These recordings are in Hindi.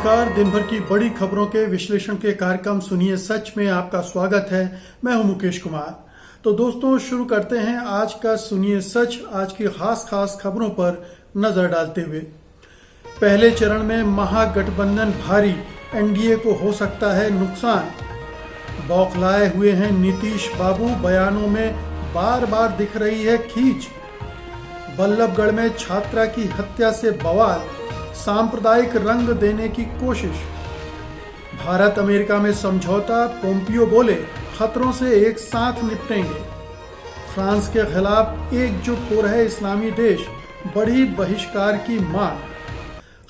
नमस्कार। दिन भर की बड़ी खबरों के विश्लेषण के कार्यक्रम सुनिए सच में आपका स्वागत है। मैं हूं मुकेश कुमार। तो दोस्तों, शुरू करते हैं आज का सुनिए सच। आज की खास खबरों पर नजर डालते हुए, पहले चरण में महागठबंधन भारी, एनडीए को हो सकता है नुकसान। बौखलाए हुए हैं नीतीश बाबू, बयानों में बार बार दिख रही है खींच। बल्लभगढ़ में छात्रा की हत्या से बवाल, सांप्रदायिक रंग देने की कोशिश। भारत अमेरिका में समझौता, पोम्पियो बोले खतरों से एक साथ निपटेंगे। फ्रांस के खिलाफ एकजुट हो रहे इस्लामी देश, बड़ी बहिष्कार की मांग।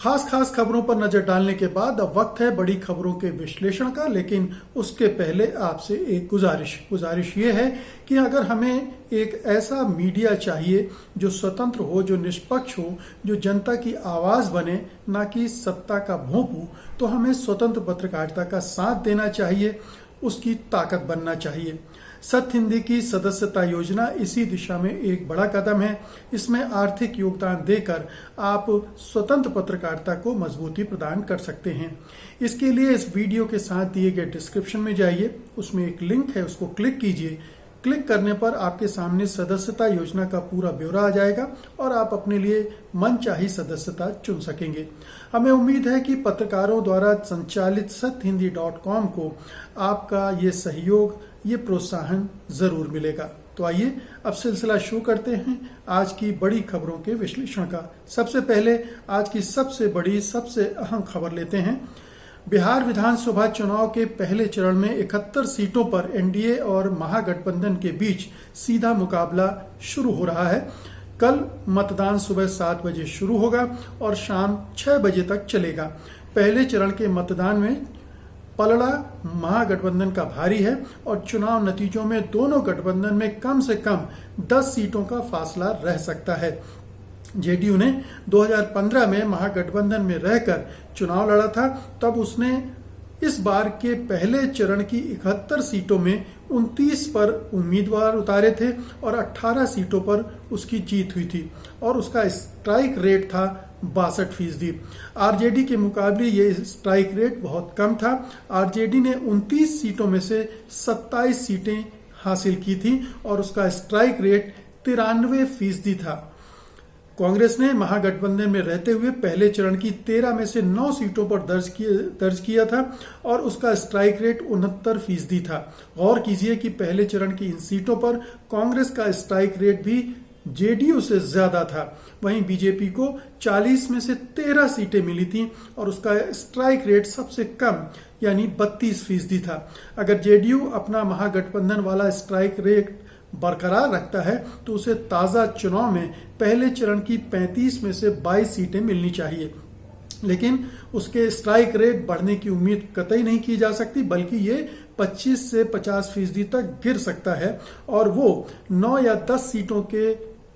खास खबरों पर नजर डालने के बाद अब वक्त है बड़ी खबरों के विश्लेषण का। लेकिन उसके पहले आपसे एक गुजारिश ये है कि अगर हमें एक ऐसा मीडिया चाहिए जो स्वतंत्र हो, जो निष्पक्ष हो, जो जनता की आवाज बने, ना कि सत्ता का भोंपू, तो हमें स्वतंत्र पत्रकारिता का साथ देना चाहिए, उसकी ताकत बनना चाहिए। सत्य हिंदी की सदस्यता योजना इसी दिशा में एक बड़ा कदम है। इसमें आर्थिक योगदान देकर आप स्वतंत्र पत्रकारिता को मजबूती प्रदान कर सकते हैं। इसके लिए इस वीडियो के साथ दिए गए डिस्क्रिप्शन में जाइए, उसमें एक लिंक है, उसको क्लिक कीजिए। क्लिक करने पर आपके सामने सदस्यता योजना का पूरा ब्यौरा आ जाएगा और आप अपने लिए मनचाही सदस्यता चुन सकेंगे। हमें उम्मीद है कि पत्रकारों द्वारा संचालित सत्यहिंदी.com को आपका ये सहयोग, ये प्रोत्साहन जरूर मिलेगा। तो आइए अब सिलसिला शुरू करते हैं आज की बड़ी खबरों के विश्लेषण का। सबसे पहले आज की सबसे बड़ी, सबसे अहम खबर लेते हैं। बिहार विधानसभा चुनाव के पहले चरण में 71 सीटों पर एनडीए और महागठबंधन के बीच सीधा मुकाबला शुरू हो रहा है। कल मतदान सुबह 7 बजे शुरू होगा और शाम 6 बजे तक चलेगा। पहले चरण के मतदान में पलड़ा महागठबंधन का भारी है और चुनाव नतीजों में दोनों गठबंधन में कम से कम 10 सीटों का फासला रह सकता है। जेडीयू ने 2015 में महागठबंधन में रहकर चुनाव लड़ा था। तब उसने इस बार के पहले चरण की 71 सीटों में 29 पर उम्मीदवार उतारे थे और 18 सीटों पर उसकी जीत हुई थी और उसका स्ट्राइक रेट था 62%। आरजेडी के मुकाबले ये स्ट्राइक रेट बहुत कम था। आरजेडी ने 29 सीटों में से 27 सीटें हासिल की थी और उसका स्ट्राइक रेट 93% था। कांग्रेस ने महागठबंधन में रहते हुए पहले चरण की 13 में से 9 सीटों पर दर्ज किया था और उसका स्ट्राइक रेट 69% था। गौर कीजिए कि पहले चरण की इन सीटों पर कांग्रेस का स्ट्राइक रेट भी जेडीयू से ज्यादा था। वहीं बीजेपी को 40 में से 13 सीटें मिली थी और उसका स्ट्राइक रेट सबसे कम यानी 32% था। अगर जेडीयू अपना महागठबंधन वाला स्ट्राइक रेट बरकरार रखता है तो उसे ताजा चुनाव में पहले चरण की 35 में से 22 सीटें मिलनी चाहिए। लेकिन उसके स्ट्राइक रेट बढ़ने की उम्मीद कतई नहीं की जा सकती, बल्कि ये 25 से 50% तक गिर सकता है और वो 9 या 10 सीटों के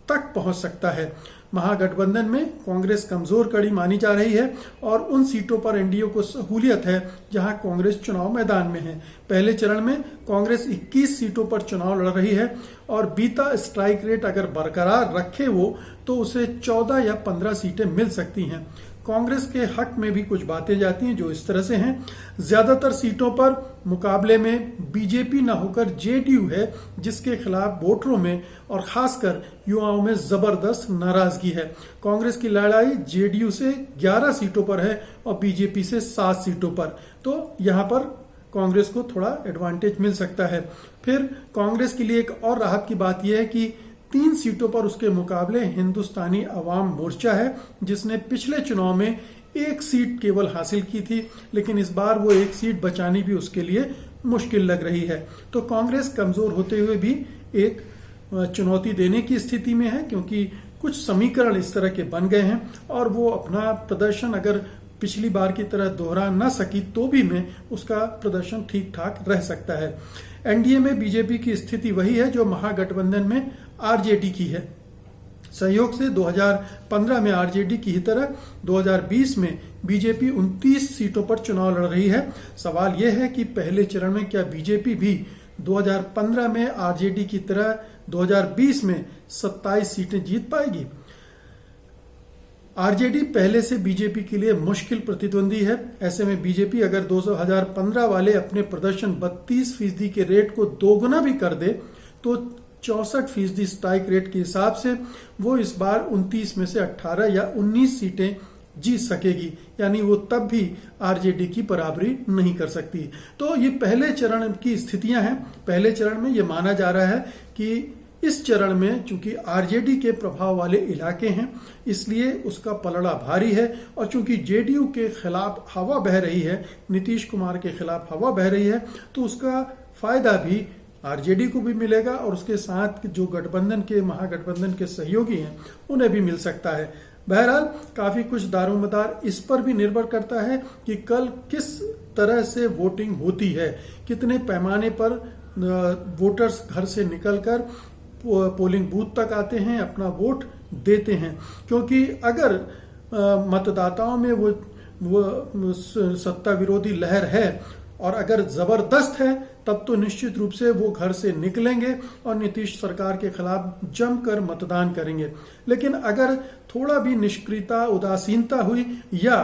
तक पहुंच सकता है। महागठबंधन में कांग्रेस कमजोर कड़ी मानी जा रही है और उन सीटों पर एनडीए को सहूलियत है जहां कांग्रेस चुनाव मैदान में है। पहले चरण में कांग्रेस 21 सीटों पर चुनाव लड़ रही है और बीता स्ट्राइक रेट अगर बरकरार रखे वो तो उसे 14 या 15 सीटें मिल सकती हैं। कांग्रेस के हक में भी कुछ बातें जाती हैं जो इस तरह से हैं। ज्यादातर सीटों पर मुकाबले में बीजेपी न होकर जेडीयू है, जिसके खिलाफ वोटरों में और खासकर युवाओं में जबरदस्त नाराजगी है। कांग्रेस की लड़ाई जेडीयू से 11 सीटों पर है और बीजेपी से 7 सीटों पर। तो यहां पर कांग्रेस को थोड़ा एडवांटेज मिल सकता है। फिर कांग्रेस के लिए एक और राहत की बात यह है कि 3 सीटों पर उसके मुकाबले हिंदुस्तानी अवाम मोर्चा है, जिसने पिछले चुनाव में 1 सीट केवल हासिल की थी, लेकिन इस बार वो 1 सीट बचानी भी उसके लिए मुश्किल लग रही है। तो कांग्रेस कमजोर होते हुए भी एक चुनौती देने की स्थिति में है, क्योंकि कुछ समीकरण इस तरह के बन गए हैं और वो अपना प्रदर्शन अगर पिछली बार की तरह दोहरा न सकी तो भी में उसका प्रदर्शन ठीक ठाक रह सकता है। एनडीए में बीजेपी की स्थिति वही है जो महागठबंधन में आरजेडी की है। सहयोग से 2015 में आरजेडी की ही तरह 2020 में बीजेपी 29 सीटों पर चुनाव लड़ रही है। सवाल यह है कि पहले चरण में क्या बीजेपी भी 2015 में आरजेडी की तरह 2020 में 27 सीटें जीत पाएगी। आरजेडी पहले से बीजेपी के लिए मुश्किल प्रतिद्वंदी है। ऐसे में बीजेपी अगर 2015 वाले अपने प्रदर्शन 32% के रेट को दोगुना भी कर दे तो 64% स्ट्राइक रेट के हिसाब से वो इस बार 29 में से 18 या 19 सीटें जीत सकेगी, यानी वो तब भी आरजेडी की बराबरी नहीं कर सकती। तो ये पहले चरण की स्थितियां हैं। पहले चरण में ये माना जा रहा है कि इस चरण में चूंकि आरजेडी के प्रभाव वाले इलाके हैं इसलिए उसका पलड़ा भारी है, और चूंकि जेडीयू के खिलाफ हवा बह रही है, नीतीश कुमार के खिलाफ हवा बह रही है, तो उसका फायदा भी आरजेडी को भी मिलेगा और उसके साथ जो गठबंधन के महागठबंधन के सहयोगी हैं उन्हें भी मिल सकता है। बहरहाल काफी कुछ दारोमदार इस पर भी निर्भर करता है कि कल किस तरह से वोटिंग होती है, कितने पैमाने पर वोटर्स घर से निकलकर पोलिंग बूथ तक आते हैं, अपना वोट देते हैं। क्योंकि अगर मतदाताओं में वो सत्ता विरोधी लहर है और अगर जबरदस्त है तब तो निश्चित रूप से वो घर से निकलेंगे और नीतीश सरकार के खिलाफ जमकर मतदान करेंगे। लेकिन अगर थोड़ा भी निष्क्रियता, उदासीनता हुई या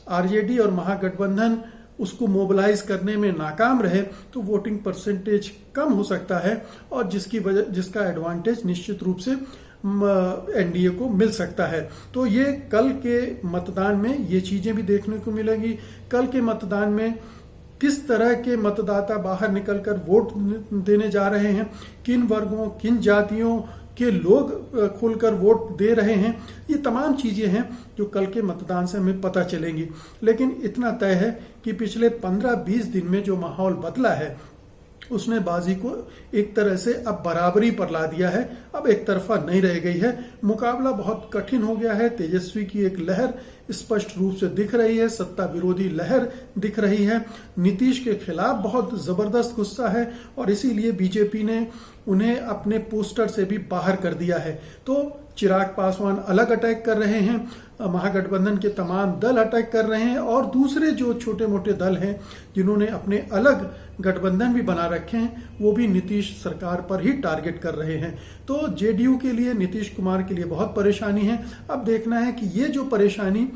आरजेडी और महागठबंधन उसको मोबिलाइज करने में नाकाम रहे तो वोटिंग परसेंटेज कम हो सकता है और जिसका एडवांटेज निश्चित रूप से एनडीए को मिल सकता है। तो ये कल के मतदान में ये चीजें भी देखने को मिलेंगी। कल के मतदान में किस तरह के मतदाता बाहर निकलकर वोट देने जा रहे हैं, किन वर्गों, किन जातियों के लोग खुलकर वोट दे रहे हैं, ये तमाम चीजें हैं जो कल के मतदान से हमें पता चलेंगी। लेकिन इतना तय है कि पिछले 15-20 दिन में जो माहौल बदला है उसने बाजी को एक तरह से अब बराबरी पर ला दिया है, अब एक तरफा नहीं रह गई है। मुकाबला बहुत कठिन हो गया है। तेजस्वी की एक लहर स्पष्ट रूप से दिख रही है, सत्ता विरोधी लहर दिख रही है, नीतीश के खिलाफ बहुत जबरदस्त गुस्सा है और इसीलिए बीजेपी ने उन्हें अपने पोस्टर से भी बाहर कर दिया है। तो चिराग पासवान अलग अटैक कर रहे हैं, महागठबंधन के तमाम दल अटैक कर रहे हैं और दूसरे जो छोटे मोटे दल हैं जिन्होंने अपने अलग गठबंधन भी बना रखे हैं वो भी नीतीश सरकार पर ही टारगेट कर रहे हैं। तो जेडीयू के लिए, नीतीश कुमार के लिए बहुत परेशानी है। अब देखना है कि ये जो परेशानी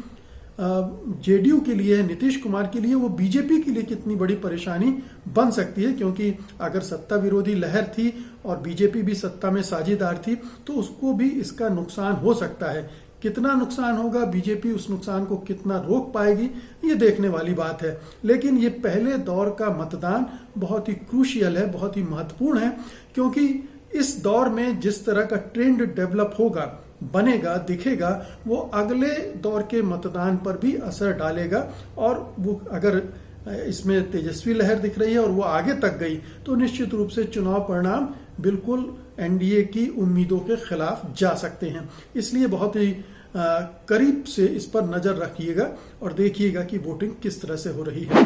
जेडीयू के लिए है, नीतीश कुमार के लिए, वो बीजेपी के लिए कितनी बड़ी परेशानी बन सकती है। क्योंकि अगर सत्ता विरोधी लहर थी और बीजेपी भी सत्ता में साझेदार थी तो उसको भी इसका नुकसान हो सकता है। कितना नुकसान होगा, बीजेपी उस नुकसान को कितना रोक पाएगी, ये देखने वाली बात है। लेकिन ये पहले दौर का मतदान बहुत ही क्रूशियल है, बहुत ही महत्वपूर्ण है, क्योंकि इस दौर में जिस तरह का ट्रेंड डेवलप होगा, बनेगा, दिखेगा, वो अगले दौर के मतदान पर भी असर डालेगा। और वो अगर इसमें तेजस्वी लहर दिख रही है और वो आगे तक गई तो निश्चित रूप से चुनाव परिणाम बिल्कुल एनडीए की उम्मीदों के खिलाफ जा सकते हैं। इसलिए बहुत ही करीब से इस पर नजर रखिएगा और देखिएगा कि वोटिंग किस तरह से हो रही है।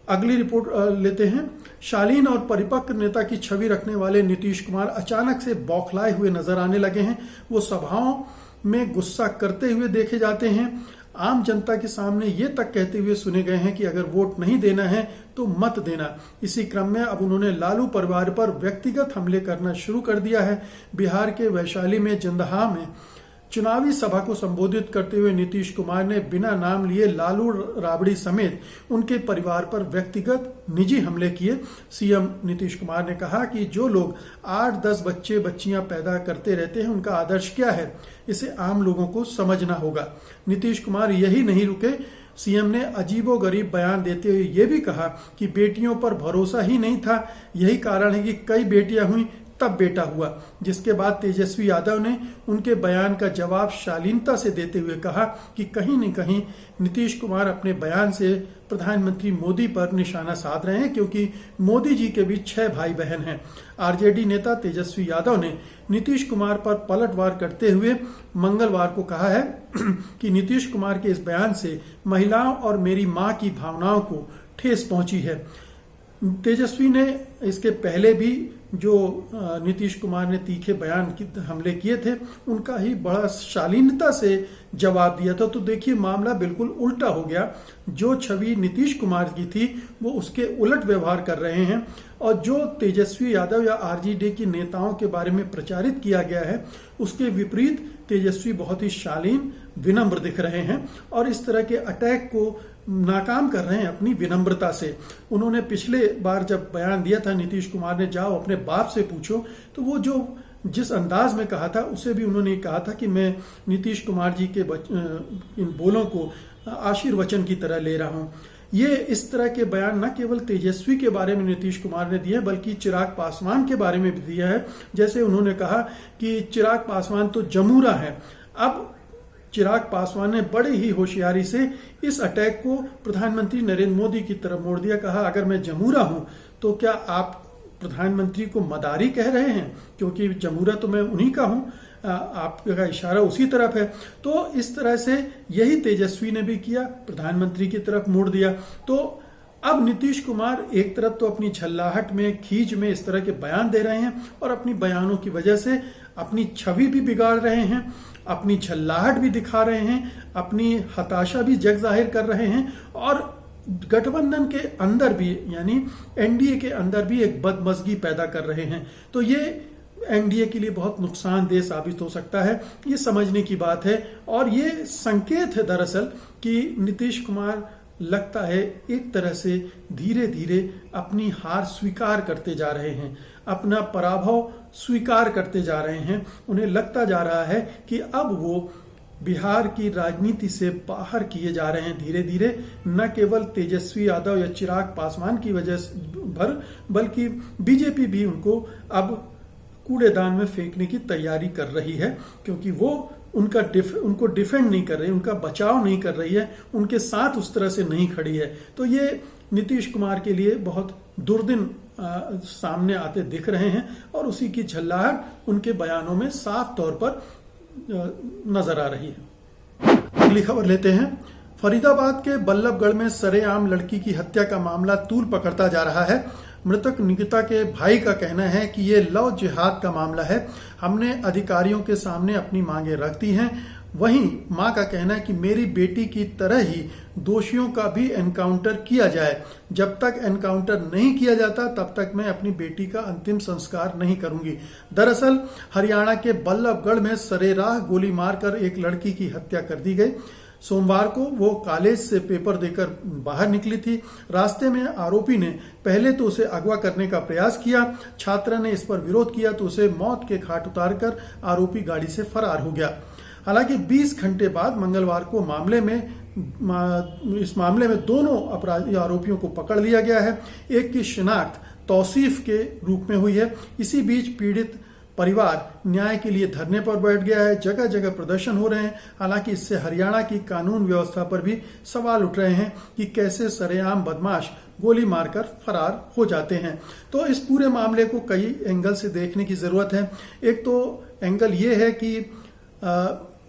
अगली रिपोर्ट लेते हैं। शालीन और परिपक्व नेता की छवि रखने वाले नीतीश कुमार अचानक से बौखलाए हुए नजर आने लगे हैं। वो सभाओं में गुस्सा करते हुए देखे जाते हैं। आम जनता के सामने ये तक कहते हुए सुने गए हैं कि अगर वोट नहीं देना है तो मत देना। इसी क्रम में अब उन्होंने लालू परिवार पर व्यक्तिगत हमले करना शुरू कर दिया है। बिहार के वैशाली में जंदहा में चुनावी सभा को संबोधित करते हुए नीतीश कुमार ने बिना नाम लिए लालू राबड़ी समेत उनके परिवार पर व्यक्तिगत निजी हमले किए। सीएम नीतीश कुमार ने कहा कि जो लोग 8-10 बच्चे बच्चियां पैदा करते रहते हैं उनका आदर्श क्या है, इसे आम लोगों को समझना होगा। नीतीश कुमार यही नहीं रुके, सीएम ने अजीबोगरीब बयान देते हुए ये भी कहा कि बेटियों पर भरोसा ही नहीं था, यही कारण है कि कई बेटियां हुई तब बेटा हुआ। जिसके बाद तेजस्वी यादव ने उनके बयान का जवाब शालीनता से देते हुए कहा कि कहीं न कहीं नीतीश कुमार अपने बयान से प्रधानमंत्री मोदी पर निशाना साध रहे हैं, क्योंकि मोदी जी के भी 6 भाई बहन हैं। आरजेडी नेता तेजस्वी यादव ने नीतीश कुमार पर पलटवार करते हुए मंगलवार को कहा है कि नीतीश कुमार के इस बयान से महिलाओं और मेरी मां की भावनाओं को ठेस पहुंची है। तेजस्वी ने इसके पहले भी जो नीतीश कुमार ने तीखे बयान की हमले किए थे उनका ही बड़ा शालीनता से जवाब दिया था। तो देखिए मामला बिल्कुल उल्टा हो गया। जो छवि नीतीश कुमार की थी वो उसके उलट व्यवहार कर रहे हैं, और जो तेजस्वी यादव या आरजेडी की नेताओं के बारे में प्रचारित किया गया है उसके विपरीत तेजस्वी बहुत ही शालीन विनम्र दिख रहे हैं और इस तरह के अटैक को नाकाम कर रहे हैं अपनी विनम्रता से। उन्होंने पिछले बार जब बयान दिया था नीतीश कुमार ने, जाओ अपने बाप से पूछो, तो वो जो जिस अंदाज में कहा था उसे भी उन्होंने कहा था कि मैं नीतीश कुमार जी के इन बोलों को आशीर्वचन की तरह ले रहा हूं। ये इस तरह के बयान न केवल तेजस्वी के बारे में नीतीश कुमार ने दिए बल्कि चिराग पासवान के बारे में भी दिया है। जैसे उन्होंने कहा कि चिराग पासवान तो जमूरा है। अब चिराग पासवान ने बड़े ही होशियारी से इस अटैक को प्रधानमंत्री नरेंद्र मोदी की तरफ मोड़ दिया। कहा अगर मैं जमूरा हूं तो क्या आप प्रधानमंत्री को मदारी कह रहे हैं, क्योंकि जमूरा तो मैं उन्हीं का हूं, आपका इशारा उसी तरफ है। तो इस तरह से यही तेजस्वी ने भी किया, प्रधानमंत्री की तरफ मोड़ दिया। तो अब नीतीश कुमार एक तरफ तो अपनी छल्लाहट में, खींच में इस तरह के बयान दे रहे हैं और अपनी बयानों की वजह से अपनी छवि भी बिगाड़ रहे हैं, अपनी छल्लाहट भी दिखा रहे हैं, अपनी हताशा भी जग जाहिर कर रहे हैं और गठबंधन के अंदर भी यानी एनडीए के अंदर भी एक बदमजगी पैदा कर रहे हैं। तो ये एनडीए के लिए बहुत नुकसानदेह साबित हो सकता है, ये समझने की बात है। और ये संकेत है दरअसल कि नीतीश कुमार लगता है एक तरह से धीरे धीरे अपनी हार स्वीकार करते जा रहे हैं, अपना पराभव स्वीकार करते जा रहे हैं। उन्हें लगता जा रहा है कि अब वो बिहार की राजनीति से बाहर किए जा रहे हैं धीरे धीरे, न केवल तेजस्वी यादव या चिराग पासवान की वजह भर बल्कि बीजेपी भी उनको अब कूड़ेदान में फेंकने की तैयारी कर रही है, क्योंकि वो उनको डिफेंड नहीं कर रही, उनका बचाव नहीं कर रही है, उनके साथ उस तरह से नहीं खड़ी है। तो ये नीतीश कुमार के लिए बहुत दुर्दिन सामने आते दिख रहे हैं और उसी की झल्लाहट उनके बयानों में साफ तौर पर नजर आ रही है। अगली खबर लेते हैं। फरीदाबाद के बल्लभगढ़ में सरेआम लड़की की हत्या का मामला तूल पकड़ता जा रहा है। मृतक निकिता के भाई का कहना है कि ये लव जिहाद का मामला है, हमने अधिकारियों के सामने अपनी मांगे रख दी हैं। वहीं मां का कहना है कि मेरी बेटी की तरह ही दोषियों का भी एनकाउंटर किया जाए, जब तक एनकाउंटर नहीं किया जाता तब तक मैं अपनी बेटी का अंतिम संस्कार नहीं करूंगी। दरअसल हरियाणा के बल्लभगढ़ में सरेराह गोली मारकर एक लड़की की हत्या कर दी गई। सोमवार को वो कॉलेज से पेपर देकर बाहर निकली थी। रास्ते में आरोपी ने पहले तो उसे अगवा करने का प्रयास किया, छात्रा ने इस पर विरोध किया तो उसे मौत के घाट उतारकर आरोपी गाड़ी से फरार हो गया। हालांकि 20 घंटे बाद मंगलवार को इस मामले में दोनों अपराधी आरोपियों को पकड़ लिया गया है। एक की शिनाख्त तौसीफ के रूप में हुई है। इसी बीच पीड़ित परिवार न्याय के लिए धरने पर बैठ गया है, जगह जगह प्रदर्शन हो रहे हैं। हालांकि इससे हरियाणा की कानून व्यवस्था पर भी सवाल उठ रहे हैं कि कैसे सरेआम बदमाश गोली मारकर फरार हो जाते हैं। तो इस पूरे मामले को कई एंगल से देखने की जरूरत है। एक तो एंगल ये है कि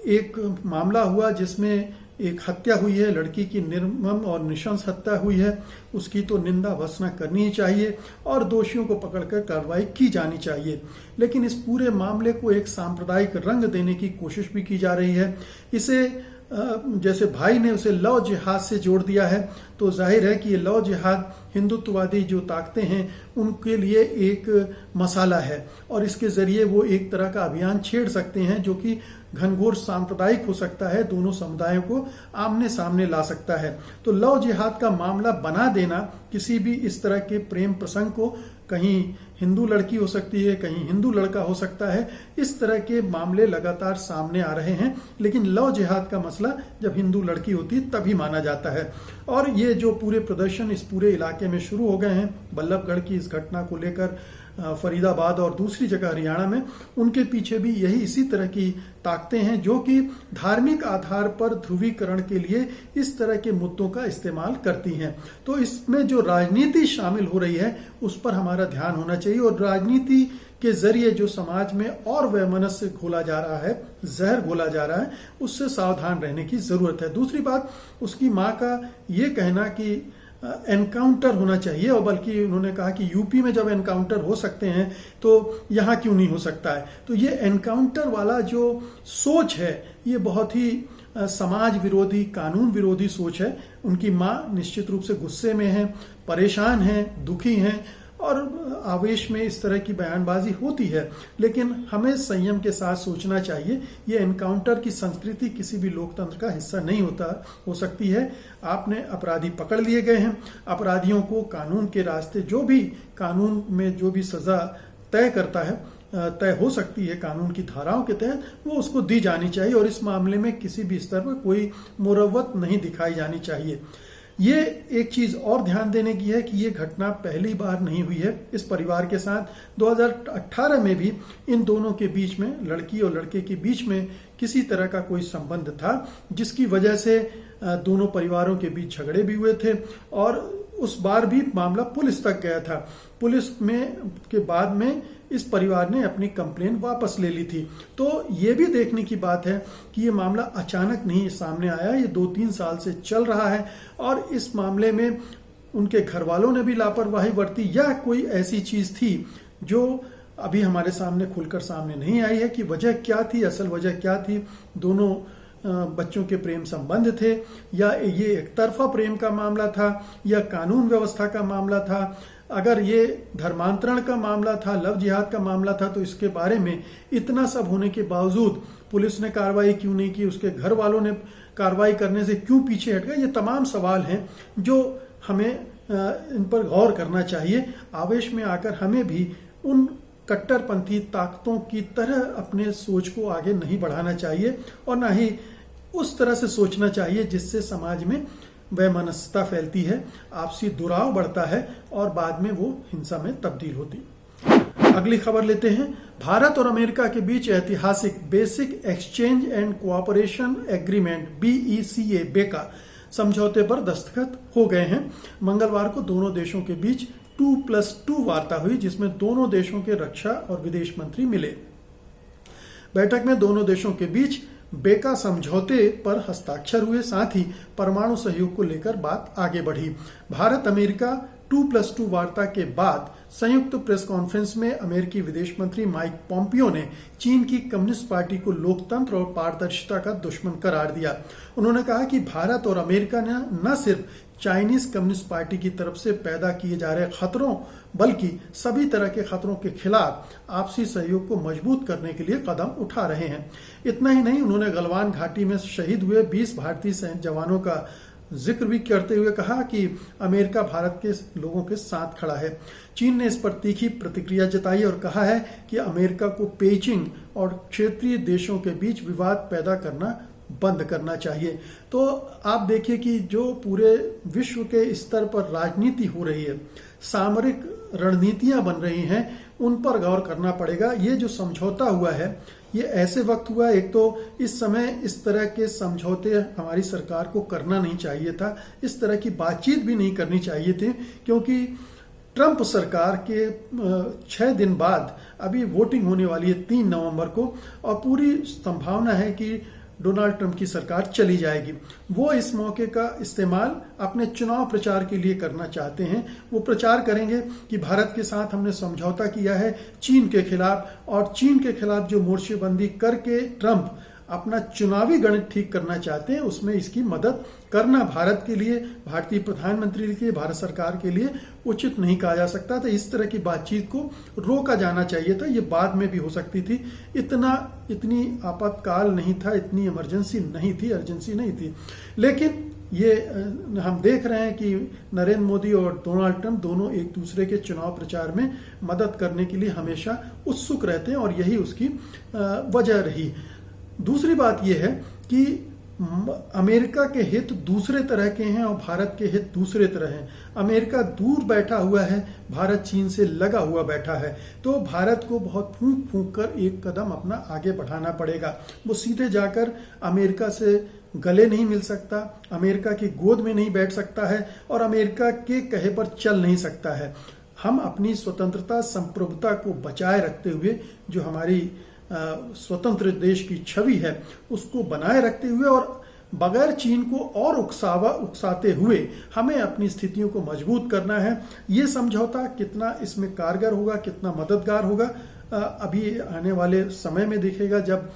एक मामला हुआ जिसमें एक हत्या हुई है, लड़की की निर्मम और नृशंस हत्या हुई है, उसकी तो निंदा भर्त्सना करनी ही चाहिए और दोषियों को पकड़कर कार्रवाई की जानी चाहिए। लेकिन इस पूरे मामले को एक सांप्रदायिक रंग देने की कोशिश भी की जा रही है। इसे जैसे भाई ने उसे लव जिहाद से जोड़ दिया है, तो जाहिर है कि ये लव जिहाद हिंदुत्ववादी जो ताकतें हैं उनके लिए एक मसाला है और इसके जरिए वो एक तरह का अभियान छेड़ सकते हैं जो कि घनघोर सांप्रदायिक हो सकता है, दोनों समुदायों को आमने सामने ला सकता है। तो लव जिहाद का मामला बना देना किसी भी इस तरह के प्रेम प्रसंग को, कहीं हिंदू लड़की हो सकती है, कहीं हिंदू लड़का हो सकता है, इस तरह के मामले लगातार सामने आ रहे हैं। लेकिन लव जिहाद का मसला जब हिंदू लड़की होती है तभी माना जाता है। और ये जो पूरे प्रदर्शन इस पूरे इलाके में शुरू हो गए हैं बल्लभगढ़ की इस घटना को लेकर, फरीदाबाद और दूसरी जगह हरियाणा में, उनके पीछे भी यही इसी तरह की ताकतें हैं जो कि धार्मिक आधार पर ध्रुवीकरण के लिए इस तरह के मुद्दों का इस्तेमाल करती हैं। तो इसमें जो राजनीति शामिल हो रही है उस पर हमारा ध्यान होना चाहिए और राजनीति के जरिए जो समाज में और वैमनस्य घोला जा रहा है, जहर घोला जा रहा है, उससे सावधान रहने की जरूरत है। दूसरी बात, उसकी मां का ये कहना कि एनकाउंटर होना चाहिए, और बल्कि उन्होंने कहा कि यूपी में जब एनकाउंटर हो सकते हैं तो यहाँ क्यों नहीं हो सकता है। तो ये एनकाउंटर वाला जो सोच है ये बहुत ही समाज विरोधी, कानून विरोधी सोच है। उनकी माँ निश्चित रूप से गुस्से में है, परेशान हैं, दुखी हैं और आवेश में इस तरह की बयानबाजी होती है, लेकिन हमें संयम के साथ सोचना चाहिए। ये एनकाउंटर की संस्कृति किसी भी लोकतंत्र का हिस्सा नहीं हो सकती है। आपने अपराधी पकड़ लिए गए हैं, अपराधियों को कानून के रास्ते, जो भी कानून में जो भी सजा तय करता है, तय हो सकती है कानून की धाराओं के तहत, वो उसको दी जानी चाहिए और इस मामले में किसी भी स्तर पर कोई मुरव्वत नहीं दिखाई जानी चाहिए। ये एक चीज और ध्यान देने की है कि ये घटना पहली बार नहीं हुई है इस परिवार के साथ। 2018 में भी इन दोनों के बीच में, लड़की और लड़के के बीच में किसी तरह का कोई संबंध था, जिसकी वजह से दोनों परिवारों के बीच झगड़े भी हुए थे और उस बार भी मामला पुलिस तक गया था। पुलिस में के बाद में इस परिवार ने अपनी कंप्लेन वापस ले ली थी। तो ये भी देखने की बात है कि ये मामला अचानक नहीं सामने आया, ये 2-3 साल से चल रहा है और इस मामले में उनके घर वालों ने भी लापरवाही बरती या कोई ऐसी चीज थी जो अभी हमारे सामने खुलकर सामने नहीं आई है कि वजह क्या थी, असल वजह क्या थी। दोनों बच्चों के प्रेम संबंध थे या ये एक तरफा प्रेम का मामला था या कानून व्यवस्था का मामला था। अगर ये धर्मांतरण का मामला था, लव जिहाद का मामला था, तो इसके बारे में इतना सब होने के बावजूद पुलिस ने कार्रवाई क्यों नहीं की, उसके घर वालों ने कार्रवाई करने से क्यों पीछे हट गए। ये तमाम सवाल हैं जो हमें इन पर गौर करना चाहिए। आवेश में आकर हमें भी उन कट्टरपंथी ताकतों की तरह अपने सोच को आगे नहीं बढ़ाना चाहिए और ना ही उस तरह से सोचना चाहिए जिससे समाज में वैमनस्यता फैलती है, आपसी दुराव बढ़ता है और बाद में वो हिंसा में तब्दील होती। अगली खबर लेते हैं। भारत और अमेरिका के बीच ऐतिहासिक basic exchange and cooperation agreement BECA बेका समझौते पर दस्तखत हो गए हैं। मंगलवार को दोनों देशों के बीच 2+2 वार्ता हुई, जिसमें दोनों देशों के रक्षा और विदेश मंत्री मिले। बैठक में दोनों देशों के बीच बेका समझौते पर हस्ताक्षर हुए, साथ ही परमाणु सहयोग को लेकर बात आगे बढ़ी। भारत अमेरिका 2+2 वार्ता के बाद संयुक्त प्रेस कॉन्फ्रेंस में अमेरिकी विदेश मंत्री माइक पोम्पियो ने चीन की कम्युनिस्ट पार्टी को लोकतंत्र और पारदर्शिता का दुश्मन करार दिया। उन्होंने कहा कि भारत और अमेरिका ने न सिर्फ चाइनीज कम्युनिस्ट पार्टी की तरफ से पैदा किए जा रहे खतरों बल्कि सभी तरह के खतरों के खिलाफ आपसी सहयोग को मजबूत करने के लिए कदम उठा रहे हैं। इतना ही नहीं, उन्होंने गलवान घाटी में शहीद हुए 20 भारतीय सैन्य जवानों का जिक्र भी करते हुए कहा कि अमेरिका भारत के लोगों के साथ खड़ा है। चीन ने इस पर तीखी प्रतिक्रिया जताई और कहा है कि अमेरिका को पेचिंग और क्षेत्रीय देशों के बीच विवाद पैदा करना बंद करना चाहिए। तो आप देखिए कि जो पूरे विश्व के स्तर पर राजनीति हो रही है, सामरिक रणनीतियां बन रही हैं, उन पर गौर करना पड़ेगा। ये जो समझौता हुआ है ये ऐसे वक्त हुआ, एक तो इस समय इस तरह के समझौते हमारी सरकार को करना नहीं चाहिए था, इस तरह की बातचीत भी नहीं करनी चाहिए थी, क्योंकि ट्रंप सरकार के 6 दिन बाद अभी वोटिंग होने वाली है 3 नवंबर को और पूरी संभावना है कि डोनाल्ड ट्रंप की सरकार चली जाएगी। वो इस मौके का इस्तेमाल अपने चुनाव प्रचार के लिए करना चाहते हैं। वो प्रचार करेंगे कि भारत के साथ हमने समझौता किया है चीन के खिलाफ, और चीन के खिलाफ जो मोर्चेबंदी करके ट्रंप अपना चुनावी गणित ठीक करना चाहते हैं, उसमें इसकी मदद करना भारत के लिए, भारतीय प्रधानमंत्री के लिए, भारत सरकार के लिए उचित नहीं कहा जा सकता था। इस तरह की बातचीत को रोका जाना चाहिए था। ये बाद में भी हो सकती थी, इतनी आपातकाल नहीं था, इतनी इमरजेंसी नहीं थी, अर्जेंसी नहीं थी। लेकिन ये हम देख रहे हैं कि नरेंद्र मोदी और डोनाल्ड ट्रंप दोनों एक दूसरे के चुनाव प्रचार में मदद करने के लिए हमेशा उत्सुक रहते हैं और यही उसकी वजह रही। दूसरी बात यह है कि अमेरिका के हित दूसरे तरह के हैं और भारत के हित दूसरे तरह हैं। अमेरिका दूर बैठा हुआ है, भारत चीन से लगा हुआ बैठा है, तो भारत को बहुत फूंक फूंक कर एक कदम अपना आगे बढ़ाना पड़ेगा। वो सीधे जाकर अमेरिका से गले नहीं मिल सकता, अमेरिका की गोद में नहीं बैठ सकता है और अमेरिका के कहे पर चल नहीं सकता है। हम अपनी स्वतंत्रता संप्रभुता को बचाए रखते हुए जो हमारी स्वतंत्र देश की छवि है उसको बनाए रखते हुए और बगैर चीन को और उकसाते हुए हमें अपनी स्थितियों को मजबूत करना है। ये समझौता कितना इसमें कारगर होगा, कितना मददगार होगा, अभी आने वाले समय में दिखेगा, जब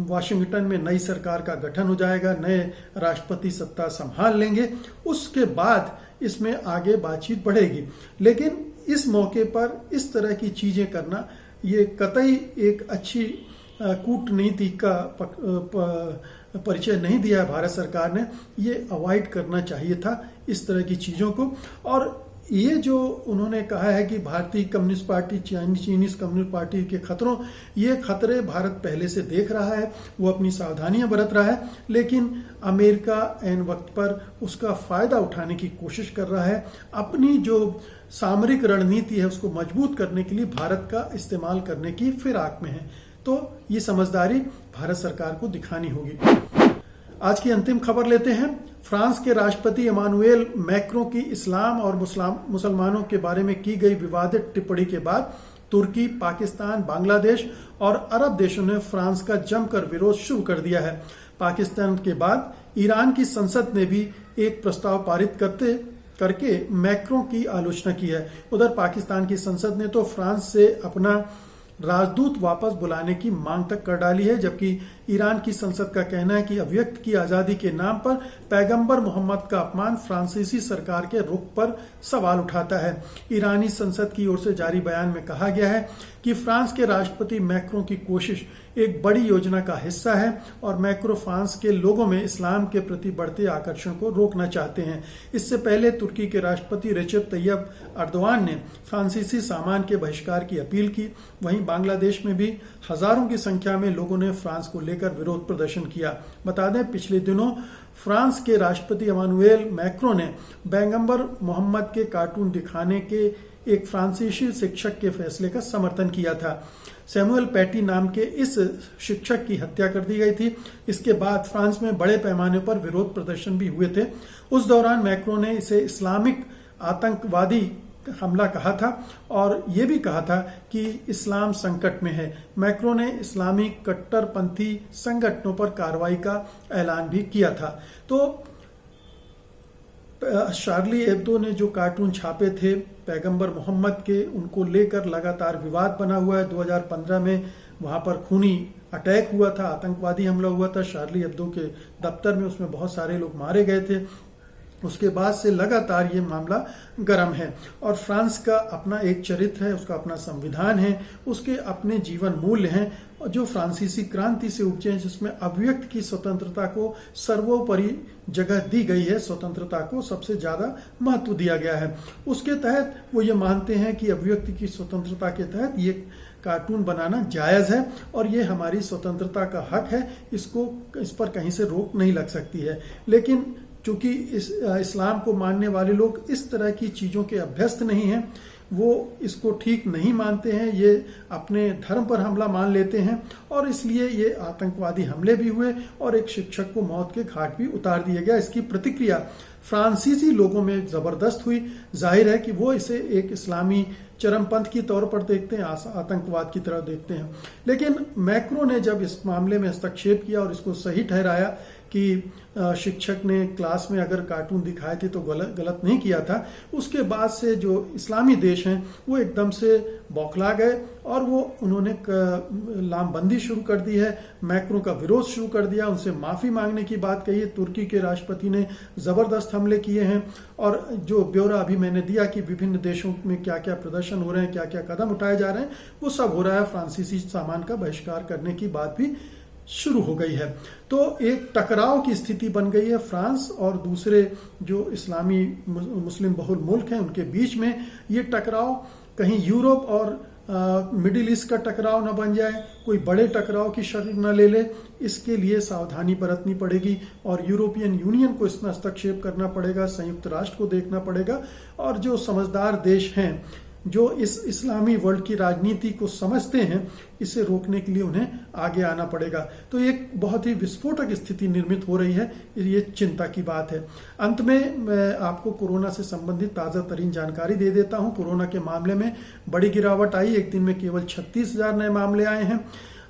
वाशिंगटन में नई सरकार का गठन हो जाएगा, नए राष्ट्रपति सत्ता संभाल लेंगे, उसके बाद इसमें आगे बातचीत बढ़ेगी। लेकिन इस मौके पर इस तरह की चीजें करना ये कतई एक अच्छी कूटनीति का परिचय नहीं दिया है भारत सरकार ने। ये अवॉइड करना चाहिए था इस तरह की चीजों को। और ये जो उन्होंने कहा है कि भारतीय कम्युनिस्ट पार्टी चीनीज कम्युनिस्ट पार्टी के खतरों, ये खतरे भारत पहले से देख रहा है, वो अपनी सावधानियां बरत रहा है, लेकिन अमेरिका ऐन वक्त पर उसका फायदा उठाने की कोशिश कर रहा है। अपनी जो सामरिक रणनीति है उसको मजबूत करने के लिए भारत का इस्तेमाल करने की फिराक में है। तो ये समझदारी भारत सरकार को दिखानी होगी। आज की अंतिम खबर लेते हैं। फ्रांस के राष्ट्रपति इमानुएल मैक्रों की इस्लाम और मुसलमानों के बारे में की गई विवादित टिप्पणी के बाद तुर्की, पाकिस्तान, बांग्लादेश और अरब देशों ने फ्रांस का जमकर विरोध शुरू कर दिया है। पाकिस्तान के बाद ईरान की संसद ने भी एक प्रस्ताव पारित करके मैक्रों की आलोचना की है। उधर पाकिस्तान की संसद ने तो फ्रांस से अपना राजदूत वापस बुलाने की मांग तक कर डाली है, जबकि ईरान की संसद का कहना है कि अभिव्यक्ति की आजादी के नाम पर पैगंबर मोहम्मद का अपमान फ्रांसीसी सरकार के रुख पर सवाल उठाता है। ईरानी संसद की ओर से जारी बयान में कहा गया है कि फ्रांस के राष्ट्रपति मैक्रों की कोशिश एक बड़ी योजना का हिस्सा है और मैक्रो फ्रांस के लोगों में इस्लाम के प्रति बढ़ते आकर्षण को रोकना चाहते हैं। इससे पहले तुर्की के राष्ट्रपति रेसेप तैयब अर्दोआन ने फ्रांसीसी सामान के बहिष्कार की अपील की। वहीं बांग्लादेश में भी हजारों की संख्या में लोगों ने फ्रांस को लेकर विरोध प्रदर्शन किया। बता दें, पिछले दिनों फ्रांस के राष्ट्रपति इमानुएल मैक्रों ने पैगंबर मोहम्मद के कार्टून दिखाने के एक फ्रांसीसी शिक्षक के फैसले का समर्थन किया था। सैमुअल पैटी नाम के इस शिक्षक की हत्या कर दी गई थी। इसके बाद फ्रांस में बड़े पैमाने पर विरोध प्रदर्शन भी हुए थे। उस दौरान मैक्रों ने इसे इस्लामिक आतंकवादी हमला कहा था और ये भी कहा था कि इस्लाम संकट में है। मैक्रों ने इस्लामी कट्टरपंथी संगठनों पर कार्रवाई का ऐलान भी किया था। तो शार्ली एब्दो ने जो कार्टून छापे थे पैगंबर मोहम्मद के, उनको लेकर लगातार विवाद बना हुआ है। 2015 में वहां पर खूनी अटैक हुआ था, आतंकवादी हमला हुआ था शार्ली एब्दो के दफ्तर में, उसमें बहुत सारे लोग मारे गए थे। उसके बाद से लगातार ये मामला गर्म है और फ्रांस का अपना एक चरित्र है, उसका अपना संविधान है, उसके अपने जीवन मूल्य हैं जो फ्रांसीसी क्रांति से उपजे हैं, जिसमें अभिव्यक्ति की स्वतंत्रता को सर्वोपरि जगह दी गई है, स्वतंत्रता को सबसे ज्यादा महत्व दिया गया है। उसके तहत वो ये मानते हैं कि अभिव्यक्ति की स्वतंत्रता के तहत ये कार्टून बनाना जायज है और ये हमारी स्वतंत्रता का हक है, इस पर कहीं से रोक नहीं लग सकती है। लेकिन चूंकि इस्लाम को मानने वाले लोग इस तरह की चीजों के अभ्यस्त नहीं हैं, वो इसको ठीक नहीं मानते हैं, ये अपने धर्म पर हमला मान लेते हैं और इसलिए ये आतंकवादी हमले भी हुए और एक शिक्षक को मौत के घाट भी उतार दिया गया। इसकी प्रतिक्रिया फ्रांसीसी लोगों में जबरदस्त हुई। जाहिर है कि वो इसे एक इस्लामी चरमपंथ की तौर पर देखते हैं, आतंकवाद की तरह देखते हैं। लेकिन मैक्रो ने जब इस मामले में हस्तक्षेप किया और इसको सही ठहराया कि शिक्षक ने क्लास में अगर कार्टून दिखाए थे तो गलत नहीं किया था, उसके बाद से जो इस्लामी देश हैं वो एकदम से बौखला गए और उन्होंने लामबंदी शुरू कर दी है, मैक्रो का विरोध शुरू कर दिया, उनसे माफी मांगने की बात कही है। तुर्की के राष्ट्रपति ने जबरदस्त हमले किए हैं और जो ब्यौरा अभी मैंने दिया कि विभिन्न देशों में क्या क्या प्रदर्शन हो रहे हैं, क्या क्या कदम उठाए जा रहे हैं, वो सब हो रहा है। फ्रांसीसी सामान का बहिष्कार करने की बात भी शुरू हो गई है। तो एक टकराव की स्थिति बन गई है फ्रांस और दूसरे जो इस्लामी मुस्लिम बहुल मुल्क हैं उनके बीच में। ये टकराव कहीं यूरोप और मिडिल ईस्ट का टकराव न बन जाए, कोई बड़े टकराव की शक्ल न ले ले, इसके लिए सावधानी बरतनी पड़ेगी और यूरोपियन यूनियन को इसमें हस्तक्षेप करना पड़ेगा, संयुक्त राष्ट्र को देखना पड़ेगा और जो समझदार देश हैं जो इस इस्लामी वर्ल्ड की राजनीति को समझते हैं, इसे रोकने के लिए उन्हें आगे आना पड़ेगा। तो एक बहुत ही विस्फोटक स्थिति निर्मित हो रही है, ये चिंता की बात है। अंत में मैं आपको कोरोना से संबंधित ताजा तरीन जानकारी दे देता हूं। कोरोना के मामले में बड़ी गिरावट आई, एक दिन में केवल 36,000 नए मामले आए हैं।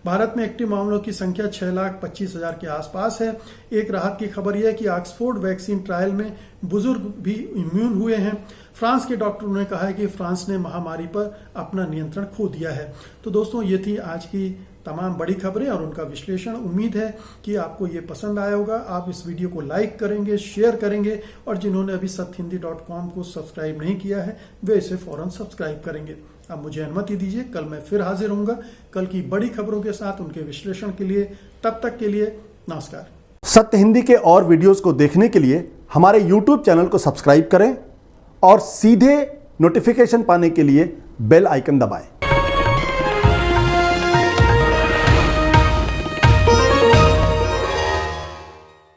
भारत में एक्टिव मामलों की संख्या 6,25,000 के आसपास है। एक राहत की खबर यह है कि ऑक्सफोर्ड वैक्सीन ट्रायल में बुजुर्ग भी इम्यून हुए हैं। फ्रांस के डॉक्टरों ने कहा है कि फ्रांस ने महामारी पर अपना नियंत्रण खो दिया है। तो दोस्तों, ये थी आज की तमाम बड़ी खबरें और उनका विश्लेषण। उम्मीद है कि आपको ये पसंद आया होगा। आप इस वीडियो को लाइक करेंगे, शेयर करेंगे और जिन्होंने अभी सत्यहिंदी.com को सब्सक्राइब नहीं किया है वे इसे फौरन सब्सक्राइब करेंगे। अब मुझे अनुमति दीजिए, कल मैं फिर हाजिर होऊंगा कल की बड़ी खबरों के साथ, उनके विश्लेषण के लिए। तब तक के लिए नमस्कार। सत्य हिंदी के और वीडियोस को देखने के लिए हमारे YouTube चैनल को सब्सक्राइब करें और सीधे नोटिफिकेशन पाने के लिए बेल आइकन दबाएं।